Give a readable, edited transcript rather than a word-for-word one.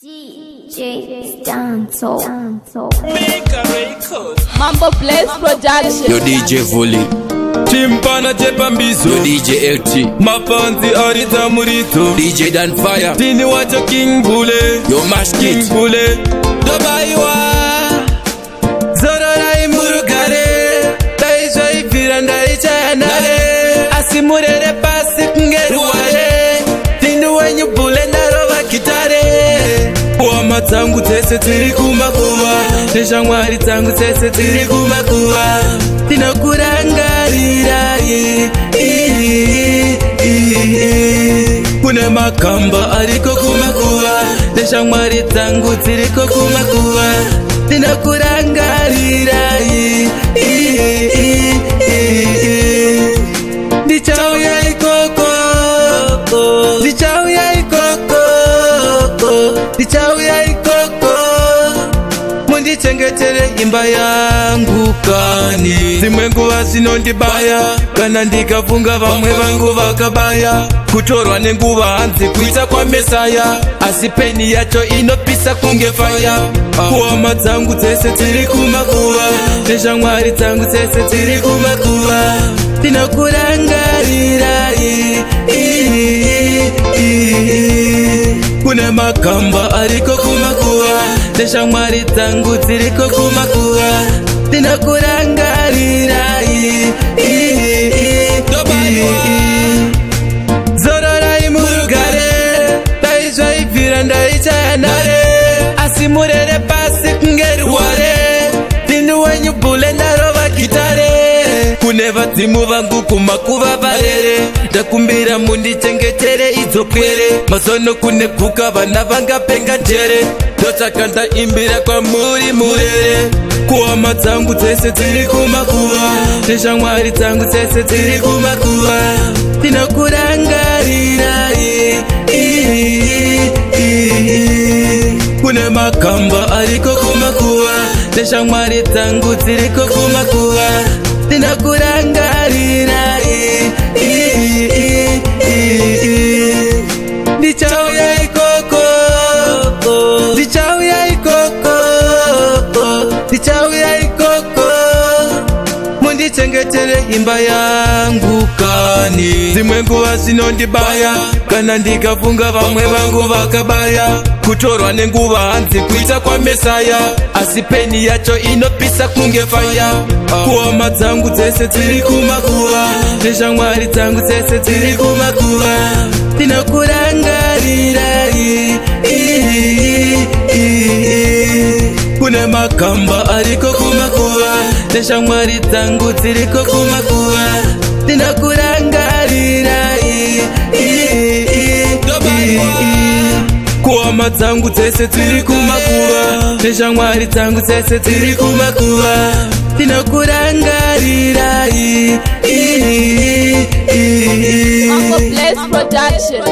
DJ Danso. Make a record. Mambo Bless Production. Yo DJ Volley. Timpana Jepambizo. Yo DJ LT. Mapanzi Arita Murito. DJ Dan Fire. Tini wacho King Bule. Yo Mash King Kid. Bule. Dobaiwa Zorora imurugare. Taisha ifiranda ichanare. Asimurere pasi kungeruare. Tini wenyu bule naroba kitare. Wama tangu tese tiri kumakuwa. Neshangwari tangu tese tiri kumakuwa. Tina kurangarira Kune makamba ariko kumakuwa. Neshangwari tangu tiriko kumakuwa. Tina kurangarira Dichau ya ikoko. Dichau ya ikoko. Dichau ya ikoko. Mundi chengetere imba yangu kani. Zimwe nguva zinondibaya. Kana ndikafunga vamwe vangu vakabaya. Kutorwa nenguva hanzi kuita kwa Mesaya. Asi peni yacho inopisa kunge fire. Kuwama dzangu dzese tiri kumakuva. Neshamwari dzangu dzese tiri kumakuva. Tinokurangarira Kune makamba ariko kumakuwa. Neshamwari dzangu dziriko kumakuwa. Tinokurangarira Zorora imurugare. Taisha ifira ndaichayanare. Asimurere pasi kungeruware. Tini wenyu bule naroba kitare. Kune vadzimu vangu kumakuva varere. Ndakumbira mundi chengetere idzopwere. Mazono kune kuka vana vanga penga jere. Ndotsakanda imbira kwa muri murere. Kuwama dzangu dzese tiri kumakuva. Neshamwari dzangu dzese tiri kumakuva. Tinokurangarira Kune makamba ariko kumakuva. Neshamwari dzangu dziriko kumakuva. Tinokurangarira Dichau ya ikoko. Dichau ya ikoko. Dichau ya ikoko. Mundi chengetere imba yangu kani. Zimwe nguva zinondibaya. Kana ndikafunga vamwe vangu vakabaya. Kutorwa nenguva hanzi kuita kwa Mesaya. Asi peni yacho inopisa kunge fire. Kuwama dzangu dzese tiri kumakuva. Neshamwari dzangu dzese tiri kumakuva. Tinokurangarira Kune makamba ariko kumakuva. Neshamwari dzangu dziriko kumakuva. Tinokurangarira Kuwama dzangu dzese tiri kumakuva. Neshamwari dzangu dzese tiri kumakuva. Tinokurangarira Mambo Bless Production.